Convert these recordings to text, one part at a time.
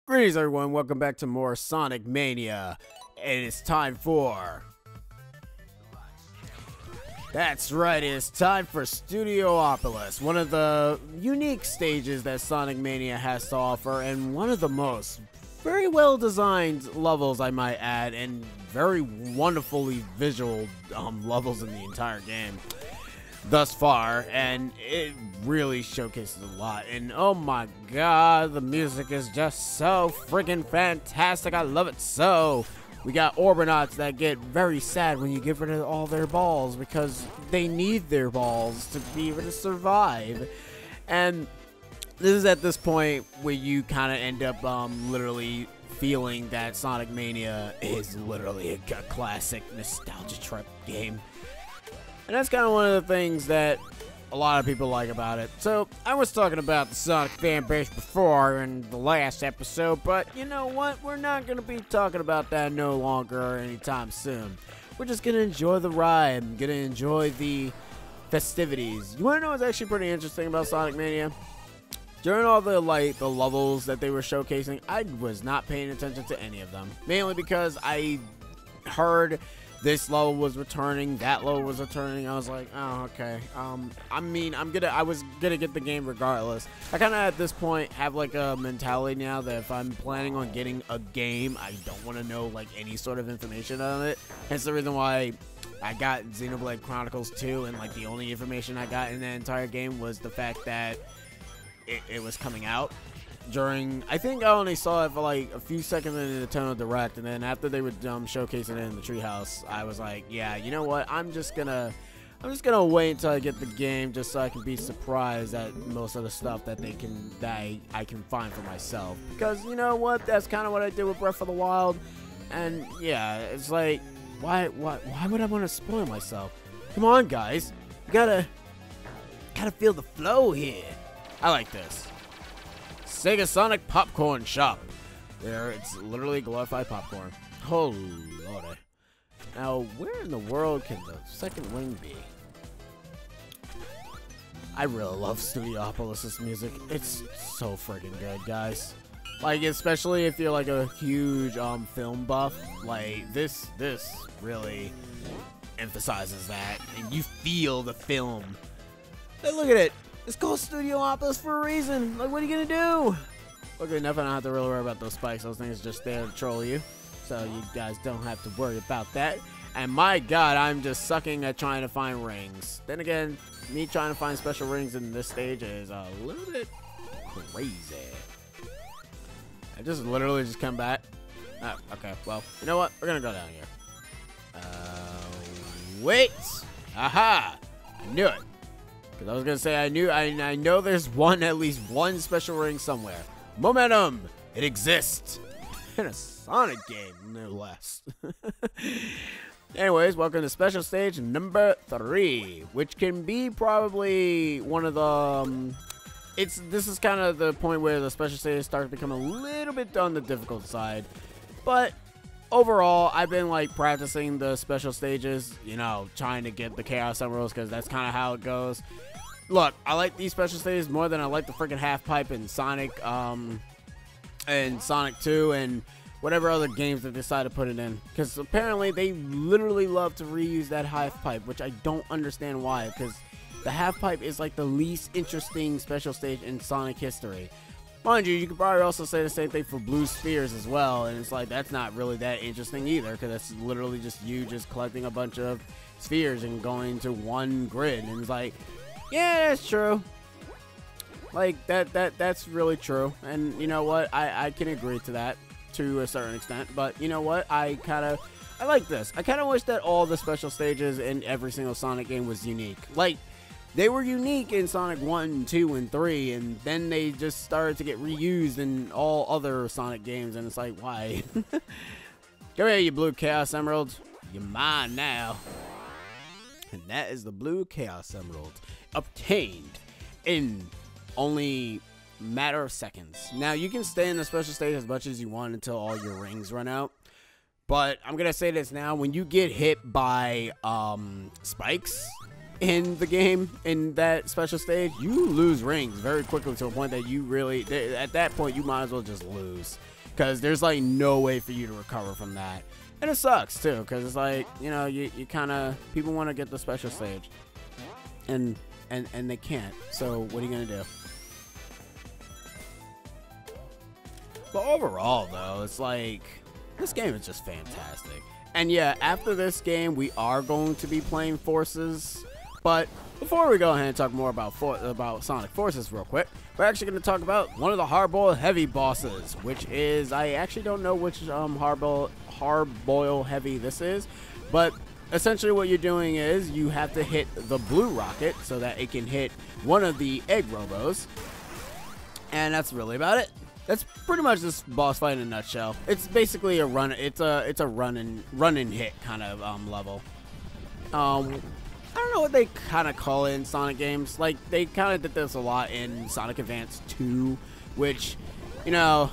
Greetings everyone, welcome back to more Sonic Mania, and it's time for... That's right, it's time for Studiopolis, one of the unique stages that Sonic Mania has to offer, and one of the most very well designed levels, I might add, and very wonderfully visual levels in the entire game thus far, and it really showcases a lot. And oh my god, the music is just so freaking fantastic. I love it so. We got Orbinauts that get very sad when you get rid of all their balls because they need their balls to be able to survive. And this is at this point where you kind of end up literally feeling that Sonic Mania is literally a classic nostalgia trip game. And that's kind of one of the things that a lot of people like about it. So, I was talking about the Sonic fan base before in the last episode, but you know what? We're not going to be talking about that no longer anytime soon. We're just going to enjoy the ride. I'm going to enjoy the festivities. You want to know what's actually pretty interesting about Sonic Mania? During all the levels that they were showcasing, I was not paying attention to any of them. Mainly because I heard this level was returning, that level was returning. I was like, oh, okay. I was gonna get the game regardless. I kind of at this point have like a mentality now that if I'm planning on getting a game, I don't want to know like any sort of information on it. Hence the reason why I got Xenoblade Chronicles 2, and like the only information I got in that entire game was the fact that it was coming out. I think I only saw it for like a few seconds in the Nintendo Direct, and then after they were showcasing it in the treehouse, I was like, yeah, you know what? I'm just gonna wait until I get the game, just so I can be surprised at most of the stuff that I can find for myself. Because you know what? That's kind of what I did with Breath of the Wild, and yeah, it's like, why would I want to spoil myself? Come on, guys, you gotta feel the flow here. I like this. Sega Sonic Popcorn Shop. There, it's literally glorified popcorn. Oh, lordy. Now, where in the world can the second ring be? I really love Studiopolis' music. It's so friggin' good, guys. Like, especially if you're like a huge film buff, like this really emphasizes that, and you feel the film. Hey, look at it. It's called Studiopolis for a reason. Like, what are you gonna do? Luckily enough, I don't have to really worry about those spikes. Those things are just there to troll you. So you guys don't have to worry about that. And my god, I'm just sucking at trying to find rings. Then again, me trying to find special rings in this stage is a little bit crazy. I just literally just come back. Oh, okay, well, you know what? We're gonna go down here. Wait! Aha! I knew it. Because I was gonna say I know there's at least one special ring somewhere. Momentum! It exists! In a Sonic game, no less. Anyways, welcome to special stage number 3, which can be probably one of the this is kind of the point where the special stage starts to become a little bit on the difficult side. But overall, I've been like practicing the special stages, you know, trying to get the Chaos Emeralds, because that's kind of how it goes. Look, I like these special stages more than I like the freaking half pipe in Sonic, and Sonic 2, and whatever other games they decide to put it in. Because apparently they literally love to reuse that half pipe, which I don't understand why. Because the half pipe is like the least interesting special stage in Sonic history. Mind you, you could probably also say the same thing for Blue Spheres as well, and it's like that's not really that interesting either, because it's literally just you just collecting a bunch of spheres and going to one grid, and it's like, yeah, that's true. Like that's really true, and you know what? I can agree to that to a certain extent, but you know what? I like this. I kind of wish that all the special stages in every single Sonic game was unique. Like, they were unique in Sonic 1, 2, and 3, and then they just started to get reused in all other Sonic games, and it's like, why? Come here, you blue Chaos Emeralds. You're mine now. And that is the blue Chaos Emerald, obtained in only a matter of seconds. Now, you can stay in the special stage as much as you want until all your rings run out. But I'm going to say this now. When you get hit by spikes, in the game, in that special stage, you lose rings very quickly to a point that you really, at that point, you might as well just lose. Because there's like no way for you to recover from that. And it sucks too, because it's like, you know, you kind of, people want to get the special stage. And they can't. So what are you going to do? But overall, though, it's like, this game is just fantastic. And yeah, after this game, we are going to be playing Forces. But before we go ahead and talk more about Sonic Forces real quick, we're actually going to talk about one of the hard-boiled heavy bosses, which is, I actually don't know which hard-boiled heavy this is, but essentially what you're doing is you have to hit the blue rocket so that it can hit one of the egg robos, and that's really about it. That's pretty much this boss fight in a nutshell. It's basically a run. It's a run and hit kind of level. I don't know what they kind of call it in Sonic games. Like, they kind of did this a lot in Sonic Advance 2, which, you know,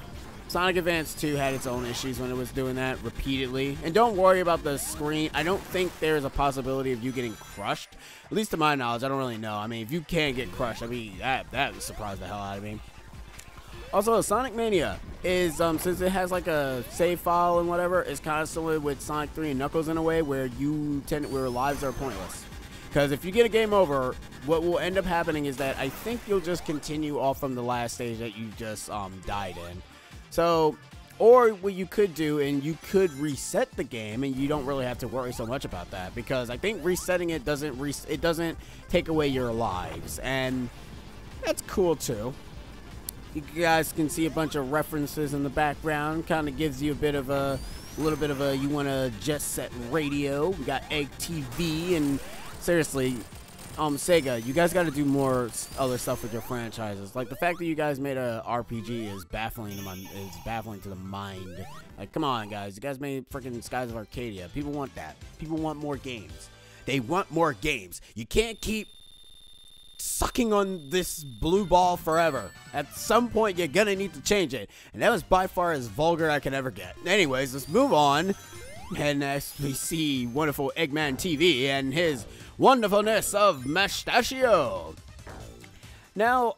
Sonic Advance 2 had its own issues when it was doing that repeatedly. And don't worry about the screen. I don't think there's a possibility of you getting crushed. At least to my knowledge, I don't really know. I mean, if you can get crushed, I mean, that would surprise the hell out of me. Also, Sonic Mania is, since it has like a save file and whatever, it's kind of similar with Sonic 3 and Knuckles in a way where where lives are pointless. Because if you get a game over, what will end up happening is that I think you'll just continue off from the last stage that you just died in. So, or what you could do, and you could reset the game, and you don't really have to worry so much about that, because I think resetting it doesn't take away your lives, and that's cool too. You guys can see a bunch of references in the background. Kind of gives you a little bit of a you want a Jet Set Radio. We got Egg TV, and seriously, Sega, you guys got to do more other stuff with your franchises. Like, the fact that you guys made a RPG is baffling to the mind. Like, come on, guys. You guys made freaking Skies of Arcadia. People want that. People want more games. They want more games. You can't keep sucking on this blue ball forever. At some point, you're gonna need to change it. And that was by far as vulgar I could ever get. Anyways, let's move on. And as we see wonderful Eggman TV and his wonderfulness of Mustachio. Now,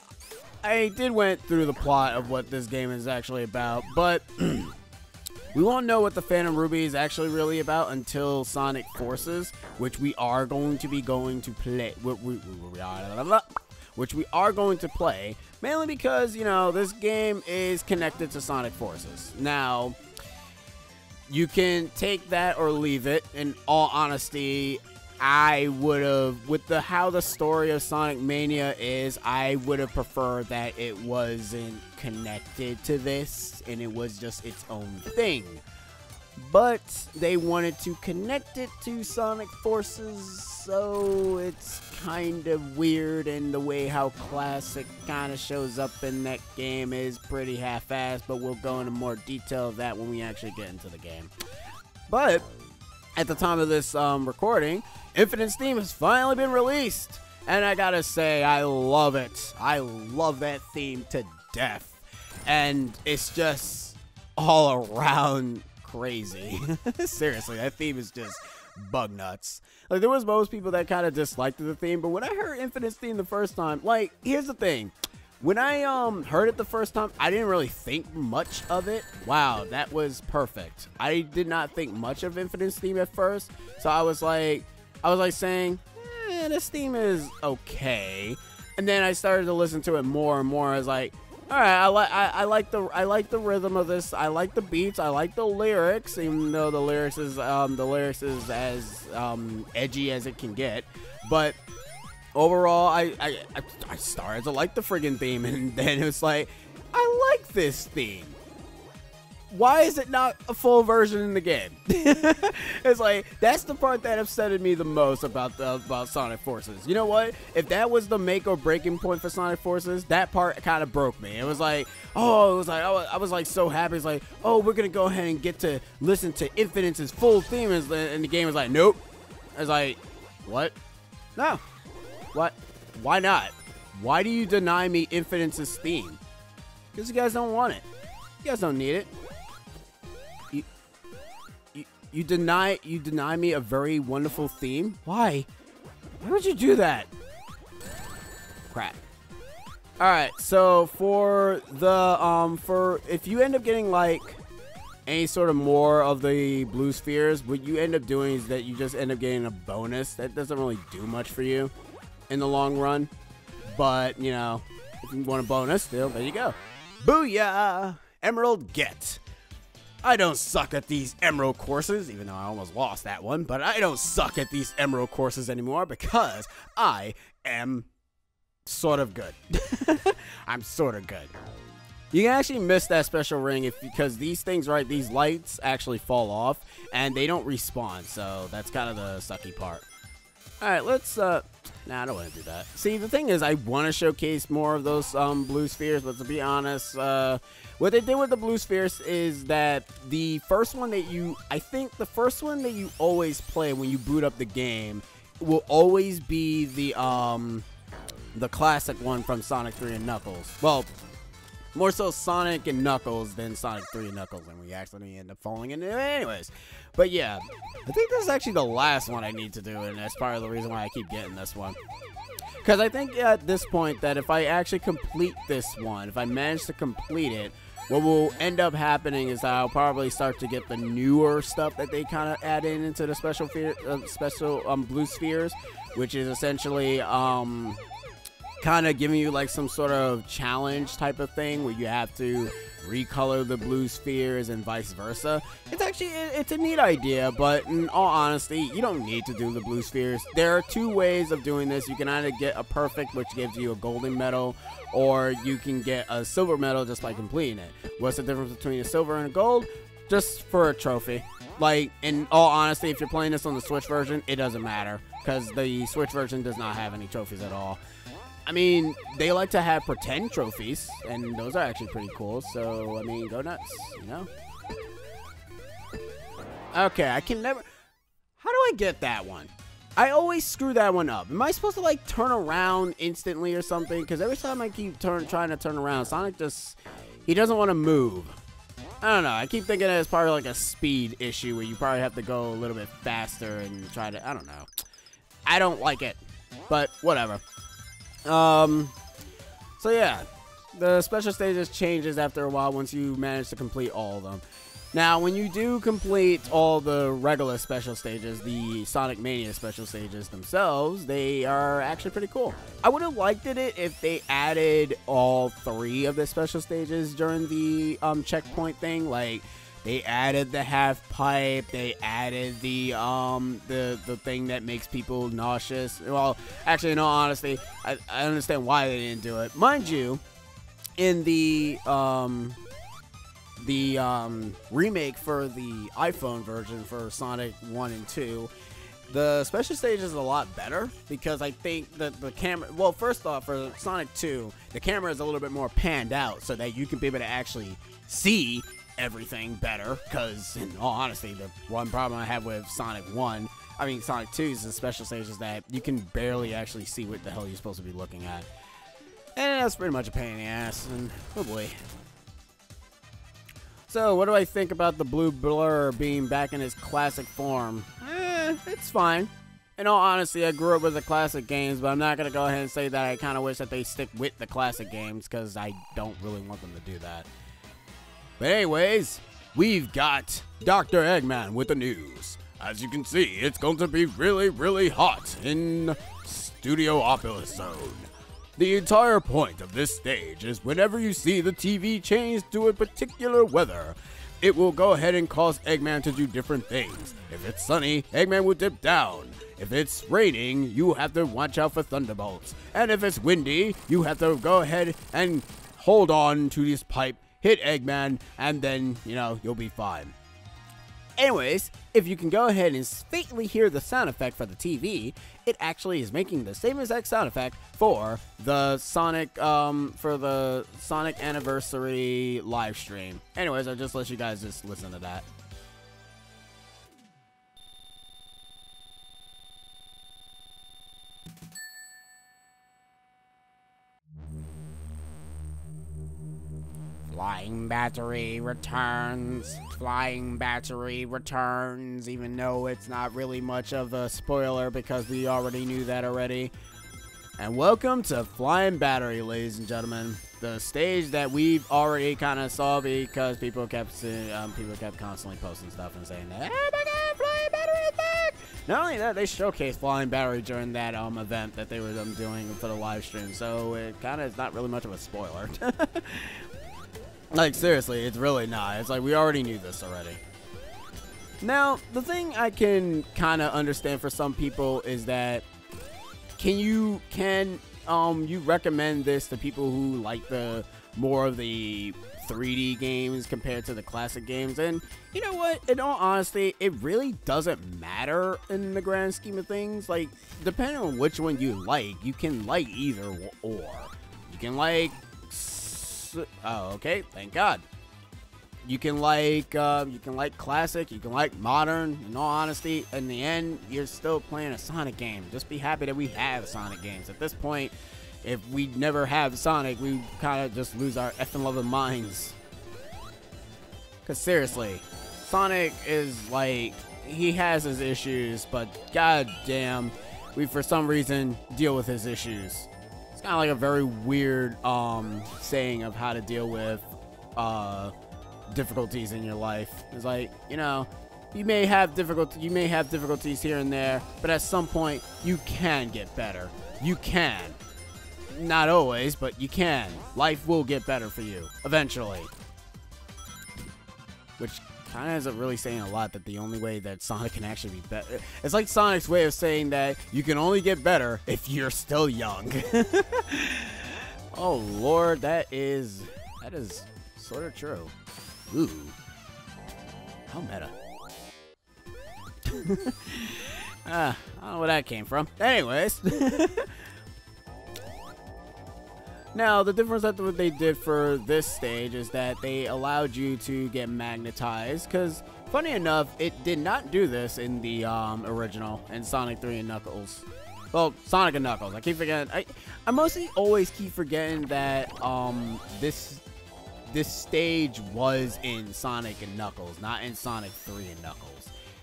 I did went through the plot of what this game is actually about, but we won't know what the Phantom Ruby is actually really about until Sonic Forces, which we are going to play. Which we are going to play, mainly because, you know, this game is connected to Sonic Forces. Now, you can take that or leave it. In all honesty, I would have, with how the story of Sonic Mania is, I would have preferred that it wasn't connected to this and it was just its own thing. But they wanted to connect it to Sonic Forces, so it's kind of weird, and the way how Classic kind of shows up in that game is pretty half-assed, but we'll go into more detail of that when we actually get into the game. But at the time of this recording, Infinite's theme has finally been released, and I gotta say, I love it. I love that theme to death, and it's just all around crazy. Seriously, that theme is just bug nuts. Like, there was most people that kind of disliked the theme, but when I heard Infinite's theme the first time, like, here's the thing. When I heard it the first time, I didn't really think much of it. Wow, that was perfect. I did not think much of Infinite's theme at first, so I was like saying, this theme is okay. And then I started to listen to it more and more. I was like, all right, I like the rhythm of this. I like the beats. I like the lyrics, even though the lyrics is as edgy as it can get. But overall, I started to like the friggin' theme, and then it was like, I like this theme. Why is it not a full version in the game? It's like, that's the part that upsetted me the most about Sonic Forces. You know what? If that was the make or breaking point for Sonic Forces, that part kind of broke me. It was like, oh, I was like so happy. It's like, oh, we're gonna go ahead and get to listen to Infinite's full theme, and the game was like, nope. I was like, what? No. What? Why not? Why do you deny me Infinite's theme? Because you guys don't want it. You guys don't need it. You deny me a very wonderful theme? Why? Why would you do that? Crap. Alright, so for the, for if you end up getting, like, any sort of more of the blue spheres, what you end up doing is that you just end up getting a bonus. That doesn't really do much for you in the long run. But, you know, if you want a bonus, still, there you go. Booyah! Emerald get. I don't suck at these emerald courses, even though I almost lost that one, but I don't suck at these emerald courses anymore because I am sort of good. I'm sort of good. You can actually miss that special ring because these things, right, these lights actually fall off and they don't respawn, so that's kind of the sucky part. Alright, let's, nah, I don't want to do that. See, the thing is, I want to showcase more of those blue spheres, but to be honest, what they did with the blue spheres is that the first one that I think the first one that you always play when you boot up the game will always be the classic one from Sonic 3 and Knuckles. Well, more so Sonic and Knuckles than Sonic 3 and Knuckles, and we actually end up falling into it anyways. But yeah, I think this is actually the last one I need to do, and that's part of the reason why I keep getting this one. Because I think at this point that if I actually complete this one, if I manage to complete it, what will end up happening is I'll probably start to get the newer stuff that they kind of add into the special blue spheres, which is essentially kind of giving you like some sort of challenge type of thing where you have to recolor the blue spheres and vice versa. It's actually, it's a neat idea, but in all honesty, you don't need to do the blue spheres. There are two ways of doing this. You can either get a perfect, which gives you a golden medal, or you can get a silver medal just by completing it. What's the difference between a silver and a gold? Just for a trophy. Like, in all honesty, if you're playing this on the Switch version, it doesn't matter, because the Switch version does not have any trophies at all. I mean, they like to have pretend trophies, and those are actually pretty cool, so, I mean, go nuts, you know? Okay, I can never... How do I get that one? I always screw that one up. Am I supposed to, like, turn around instantly or something? Because every time I keep trying to turn around, Sonic just... He doesn't want to move. I don't know, I keep thinking it's probably like a speed issue where you probably have to go a little bit faster and try to... I don't know. I don't like it, but whatever. So yeah, the special stages changes after a while once you manage to complete all of them. Now, when you do complete all the regular special stages, the Sonic Mania special stages themselves, they are actually pretty cool. I would have liked it if they added all 3 of the special stages during the checkpoint thing. Like, they added the half pipe, they added the thing that makes people nauseous. Well, actually, in all honesty, I understand why they didn't do it. Mind you, in the remake for the iPhone version for Sonic 1 and 2, the special stage is a lot better because I think that the camera, well, first off, for Sonic 2, the camera is a little bit more panned out so that you can be able to actually see everything better, because in all honesty, the one problem I have with Sonic 2's the special stage is that you can barely actually see what the hell you're supposed to be looking at. And that's pretty much a pain in the ass, and oh boy. So, what do I think about the blue blur being back in its classic form? It's fine. In all honesty, I grew up with the classic games, but I'm not going to go ahead and say that I kind of wish that they stick with the classic games, because I don't really want them to do that. But anyways, we've got Dr. Eggman with the news. As you can see, it's going to be really, really hot in Studiopolis Zone. The entire point of this stage is whenever you see the TV change to a particular weather, it will go ahead and cause Eggman to do different things. If it's sunny, Eggman will dip down. If it's raining, you have to watch out for thunderbolts. And if it's windy, you have to go ahead and hold on to this pipe, hit Eggman, and then, you know, you'll be fine. Anyways, if you can go ahead and faintly hear the sound effect for the TV, it actually is making the same exact sound effect for the Sonic Anniversary live stream. Anyways, I'll just let you guys just listen to that. Fly. Flying battery returns. Flying battery returns, even though it's not really much of a spoiler because we already knew that already. And welcome to Flying Battery, ladies and gentlemen. The stage that we've already kind of saw because people kept constantly posting stuff and saying that, oh my god, Flying Battery is back! Not only that, they showcased Flying Battery during that event that they were doing for the live stream, so it kind of is not really much of a spoiler. Like, seriously, it's really not. It's like, we already knew this already. Now, the thing I can kind of understand for some people is that you recommend this to people who like the more of the 3D games compared to the classic games? And you know what? In all honesty, it really doesn't matter in the grand scheme of things. Like, depending on which one you can like either or. You can like, oh, okay, thank God. You can like classic, you can like modern. In all honesty, in the end, you're still playing a Sonic game. Just be happy that we have Sonic games. At this point, if we never have Sonic, we kind of just lose our effing loving minds. Cause seriously, Sonic is like, he has his issues, but god damn, we for some reason deal with his issues. It's kind of like a very weird saying of how to deal with difficulties in your life. It's like, you know, you may have difficulties here and there, but at some point you can get better. You can. Not always, but you can. Life will get better for you eventually. Which kind of isn't really saying a lot, that the only way that Sonic can actually be better. It's like Sonic's way of saying that you can only get better if you're still young. Oh lord, that is sort of true. Ooh. How meta. I don't know where that came from. Anyways. Now, the difference that what they did for this stage is that they allowed you to get magnetized, because, funny enough, it did not do this in the original, in Sonic 3 and Knuckles. Well, Sonic and Knuckles. I keep forgetting. I mostly always keep forgetting that this stage was in Sonic and Knuckles, not in Sonic 3 and Knuckles.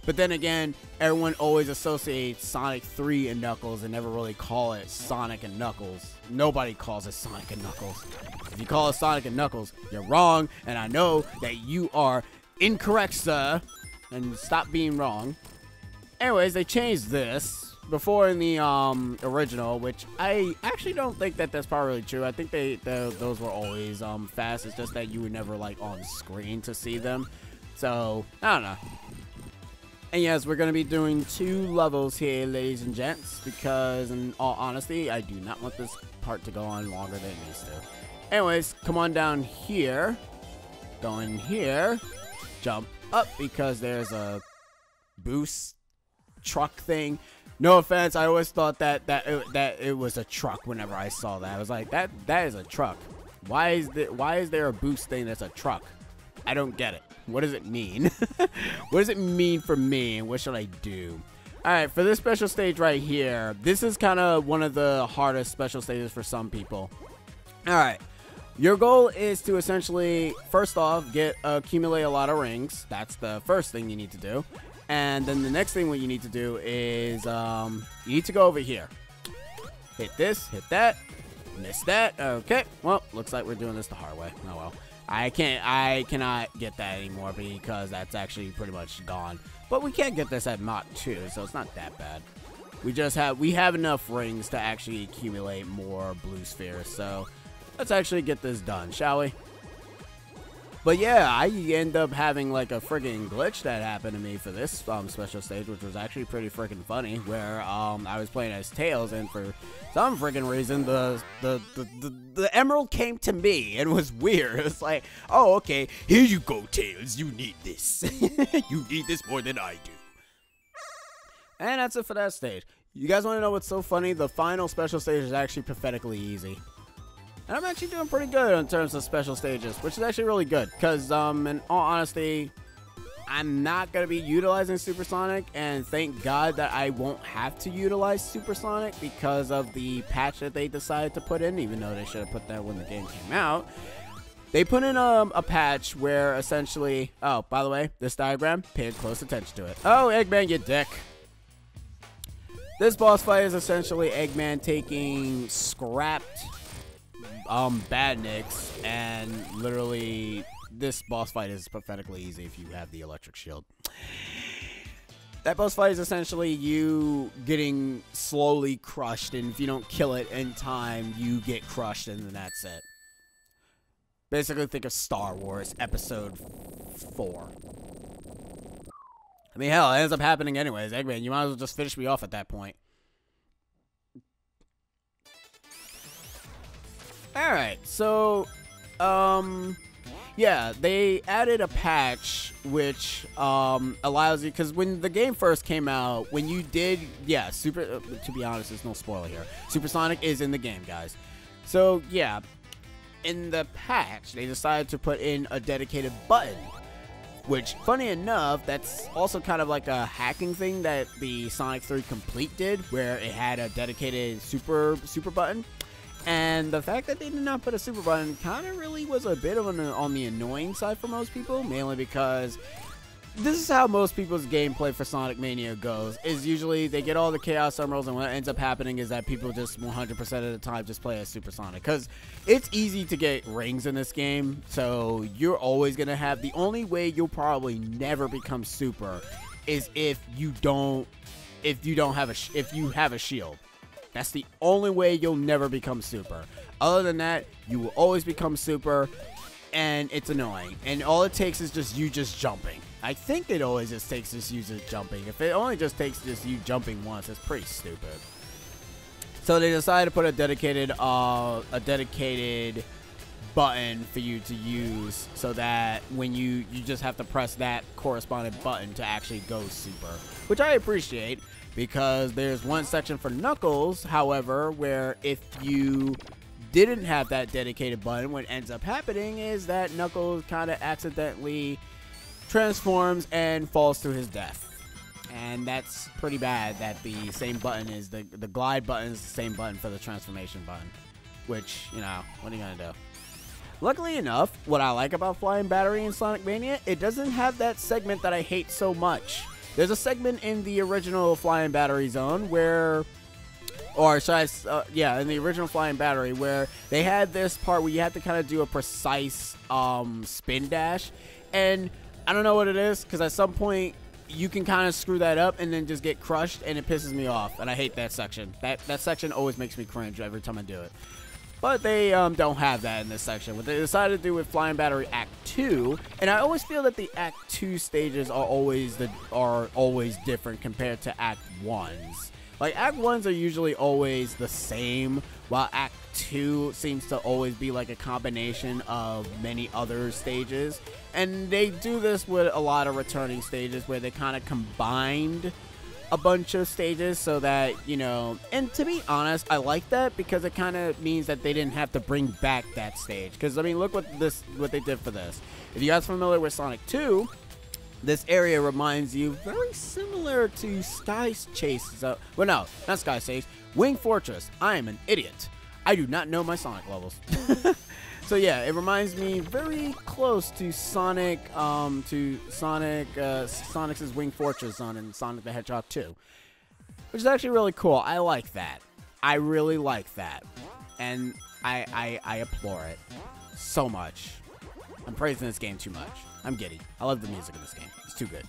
But then again, everyone always associates Sonic 3 and Knuckles and never really call it Sonic and Knuckles. Nobody calls it Sonic and Knuckles. If you call it Sonic and Knuckles, you're wrong, and I know that you are incorrect, sir. And stop being wrong. Anyways, they changed this before in the original, which I actually don't think that that's probably true. I think those were always fast. It's just that you were never like on screen to see them. So I don't know. And yes, we're going to be doing 2 levels here, ladies and gents, because in all honesty, I do not want this part to go on longer than it needs to. Anyways, come on down here. Go in here. Jump up because there's a boost truck thing. No offense, I always thought that it was a truck whenever I saw that. I was like, that is a truck. Why is there a boost thing that's a truck? I don't get it. What does it mean? What does it mean for me, and what should I do? Alright, for this special stage right here, this is kind of one of the hardest special stages for some people. Alright, your goal is to essentially, first off, accumulate a lot of rings. That's the first thing you need to do. And then the next thing what you need to do is, you need to go over here. Hit this, hit that, miss that. Okay, well, looks like we're doing this the hard way. Oh well. I cannot get that anymore because that's actually pretty much gone. But we can get this at Mach 2, so it's not that bad. We have enough rings to actually accumulate more blue spheres, so let's actually get this done, shall we? But yeah, I end up having like a friggin' glitch that happened to me for this special stage, which was actually pretty friggin' funny, where I was playing as Tails, and for some friggin' reason the emerald came to me and was weird. It was like, oh okay, here you go, Tails, you need this. You need this more than I do. And that's it for that stage. You guys want to know what's so funny? The final special stage is actually pathetically easy. And I'm actually doing pretty good in terms of special stages, which is actually really good. Because, in all honesty, I'm not going to be utilizing Supersonic. And thank God that I won't have to utilize Supersonic because of the patch that they decided to put in. Even though they should have put that when the game came out. They put in a patch where essentially, oh, by the way, this diagram, pay close attention to it. Oh, Eggman, you dick. This boss fight is essentially Eggman taking scrapped badniks, and literally this boss fight is pathetically easy if you have the electric shield. That boss fight is essentially you getting slowly crushed, and if you don't kill it in time, you get crushed, and then that's it. Basically, think of Star Wars Episode 4. I mean, hell, it ends up happening anyways. Eggman, you might as well just finish me off at that point. Alright, so, yeah, they added a patch which allows you, because when the game first came out, when you did, yeah, to be honest, there's no spoiler here. Supersonic is in the game, guys. So, yeah, in the patch, they decided to put in a dedicated button, which, funny enough, that's also kind of like a hacking thing that the Sonic 3 Complete did, where it had a dedicated super button. And the fact that they did not put a super button kind of really was a bit of on the annoying side for most people, mainly because this is how most people's gameplay for Sonic Mania goes, is usually they get all the Chaos Emeralds, and what ends up happening is that people just 100% of the time just play as Supersonic, because it's easy to get rings in this game, so you're always going to have, the only way you'll probably never become Super is if you have a shield. That's the only way you'll never become Super. Other than that, you will always become Super, and it's annoying. And all it takes is just you jumping. I think it always just takes just you jumping. If it only just takes just you jumping once, it's pretty stupid. So they decided to put a dedicated button for you to use, so that when you just have to press that corresponding button to actually go Super, which I appreciate. Because there's one section for Knuckles, however, where if you didn't have that dedicated button, what ends up happening is that Knuckles kind of accidentally transforms and falls to his death. And that's pretty bad that the same button is, the glide button is the same button for the transformation button. Which, you know, what are you going to do? Luckily enough, what I like about Flying Battery in Sonic Mania, it doesn't have that segment that I hate so much. There's a segment in the original Flying Battery Zone where, or should I, yeah, in the original Flying Battery, where they had this part where you have to kind of do a precise spin dash, and I don't know what it is, because at some point you can kind of screw that up and then just get crushed, and it pisses me off, and I hate that section. That section always makes me cringe every time I do it. But they don't have that in this section. What they decided to do with Flying Battery Act 2, and I always feel that the Act 2 stages are always different compared to Act 1s. Like, Act 1s are usually always the same, while Act 2 seems to always be like a combination of many other stages. And they do this with a lot of returning stages where they kind of combined a bunch of stages so that, you know, and to be honest, I like that because it kind of means that they didn't have to bring back that stage. Because, I mean, look what they did for this. If you guys are familiar with Sonic 2, this area reminds you very similar to Sky Chase. Well, no, not Sky Chase. Wing Fortress. I am an idiot. I do not know my Sonic levels. So yeah, it reminds me very close to Sonic's Wing Fortress Zone in Sonic the Hedgehog 2, which is actually really cool. I like that. I really like that, and I applaud it so much. I'm praising this game too much. I'm giddy. I love the music in this game. It's too good.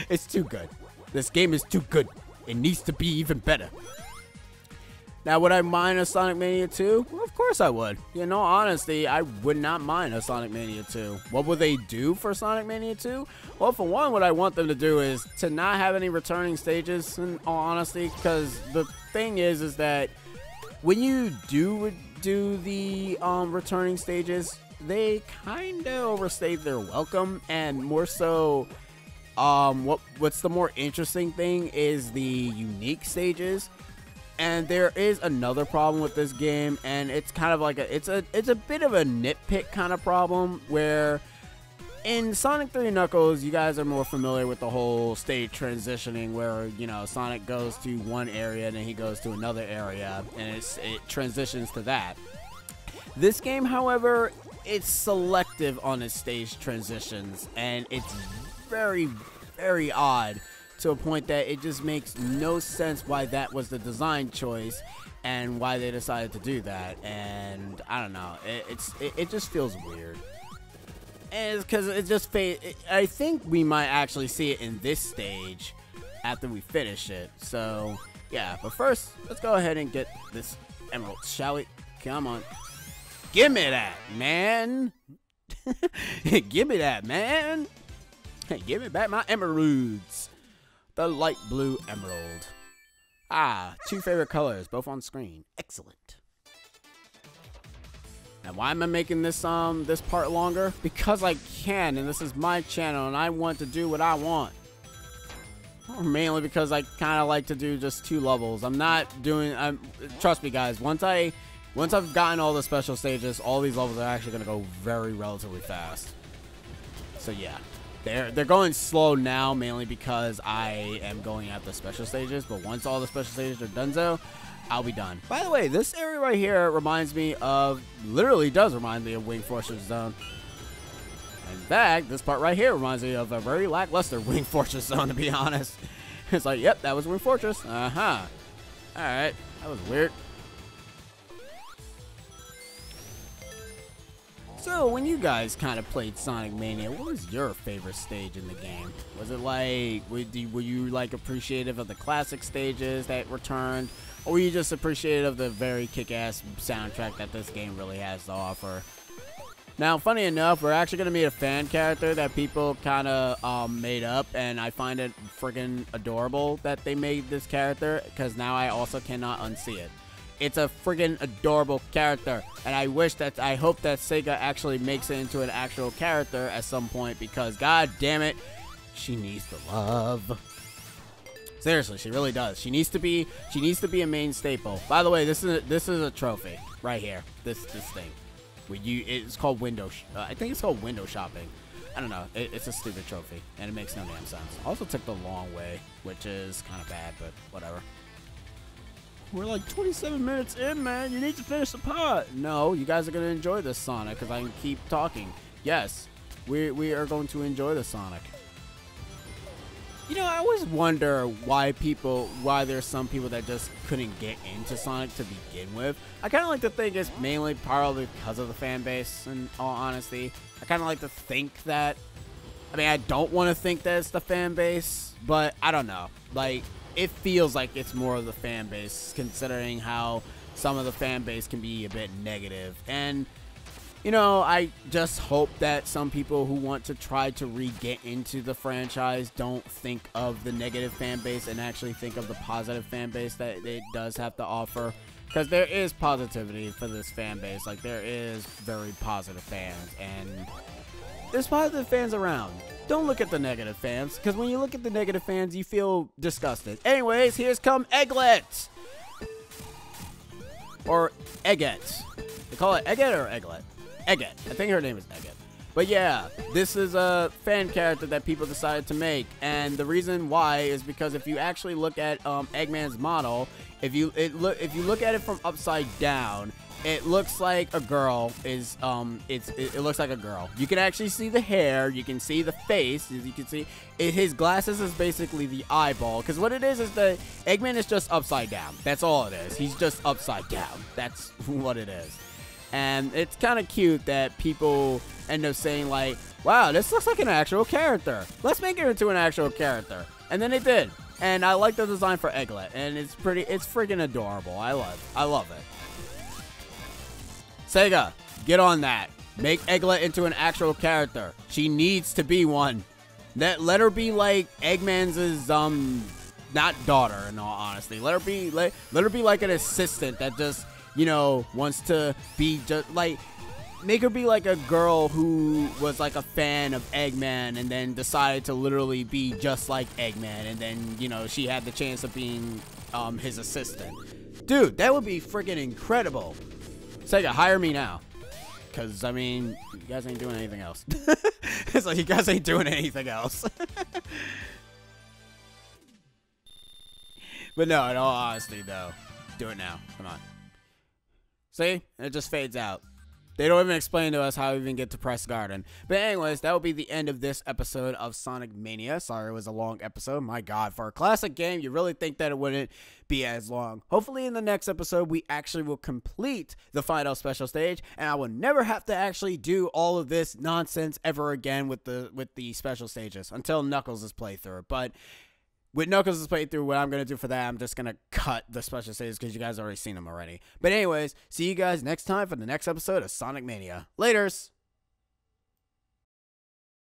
It's too good. This game is too good. It needs to be even better. Now, would I mind a Sonic Mania 2? Well, of course I would. In all honesty, I would not mind a Sonic Mania 2. What would they do for Sonic Mania 2? Well, for one, what I want them to do is to not have any returning stages, in all honesty, because the thing is that when you do the returning stages, they kind of overstayed their welcome, and more so, what's the more interesting thing is the unique stages. And there is another problem with this game, and it's kind of like it's a bit of a nitpick kind of problem, where in Sonic 3 Knuckles, you guys are more familiar with the whole stage transitioning, where, you know, Sonic goes to one area and then he goes to another area, and it transitions to that. This game, however, it's selective on its stage transitions, and it's very, very odd to a point that it just makes no sense why that was the design choice and why they decided to do that. And I don't know, it just feels weird. And it's because it just I think we might actually see it in this stage after we finish it. So yeah, but first let's go ahead and get this emerald, shall we? Come on, give me that, man. Give me that, man. Hey, give me back my emeralds. The light blue emerald. Ah, 2 favorite colors, both on screen. Excellent. Now, why am I making this this part longer? Because I can, and this is my channel, and I want to do what I want. Or mainly because I kind of like to do just 2 levels. I'm not doing. Trust me, guys. Once I've gotten all the special stages, all these levels are actually gonna go relatively fast. So yeah. They're going slow now, mainly because I am going at the special stages. But once all the special stages are done, I'll be done. By the way, this area right here reminds me of, literally does remind me of Wing Fortress Zone. In fact, this part right here reminds me of a very lackluster Wing Fortress Zone, to be honest. It's like, yep, that was Wing Fortress. Uh-huh. Alright, that was weird. So, when you guys kind of played Sonic Mania, what was your favorite stage in the game? Was it like, were you like appreciative of the classic stages that returned? Or were you just appreciative of the very kick-ass soundtrack that this game really has to offer? Now, funny enough, we're actually going to meet a fan character that people kind of made up, and I find it freaking adorable that they made this character, because now I also cannot unsee it. It's a friggin' adorable character, and I hope that Sega actually makes it into an actual character at some point, because god damn it, she needs the love. Seriously, she really does. She needs to be a main staple. By the way, this is a trophy right here. This thing. It's called I think it's called window shopping. I don't know. It's a stupid trophy, and it makes no damn sense. Also took the long way, which is kind of bad, but whatever. We're like 27 minutes in, man. You need to finish the pot. No, you guys are going to enjoy this Sonic because I can keep talking. Yes, we are going to enjoy the Sonic. You know, I always wonder why there's some people that just couldn't get into Sonic to begin with. I kind of like to think it's mainly probably because of the fan base, in all honesty. I kind of like to think that. I mean, I don't want to think that it's the fan base, but I don't know. Like, it feels like it's more of the fan base, considering how some of the fan base can be a bit negative. And, you know, I just hope that some people who want to try to re-get into the franchise don't think of the negative fan base and actually think of the positive fan base that it does have to offer. Because there is positivity for this fan base. Like, there is very positive fans, and there's positive fans around. Don't look at the negative fans, because when you look at the negative fans, you feel disgusted. Anyways, here's come Egglet! Or Eggette. They call it Eggette or Egglet? Eggette. I think her name is Eggette. But yeah, this is a fan character that people decided to make, and the reason why is because if you actually look at Eggman's model, if you look at it from upside down, it looks like a girl it looks like a girl. You can actually see the hair, you can see the face, as you can see. His glasses is basically the eyeball, because what it is that Eggman is just upside down. That's all it is. He's just upside down. That's what it is. And it's kind of cute that people end up saying like, wow, this looks like an actual character. Let's make it into an actual character. And then they did. And I like the design for Egglet, and it's freaking adorable. I love it. Sega, get on that. Make Egglet into an actual character. She needs to be one. Let her be like Eggman's not daughter, in all honesty. Let her be like an assistant that just, you know, wants to be just like, make her be like a girl who was like a fan of Eggman and then decided to literally be just like Eggman, and then, you know, she had the chance of being his assistant. Dude, that would be freaking incredible. Sega, hire me now. Because, I mean, you guys ain't doing anything else. It's like you guys ain't doing anything else. But no, in all honesty, though, do it now. Come on. See? It just fades out. They don't even explain to us how we even get to Press Garden. But anyways, that will be the end of this episode of Sonic Mania. Sorry it was a long episode. My God, for a classic game, you really think that it wouldn't be as long. Hopefully in the next episode, we actually will complete the final special stage, and I will never have to actually do all of this nonsense ever again with the special stages until Knuckles' playthrough. But with Knuckles' playthrough, what I'm going to do for that, I'm just going to cut the special stages because you guys already seen them already. But anyways, see you guys next time for the next episode of Sonic Mania. Laters!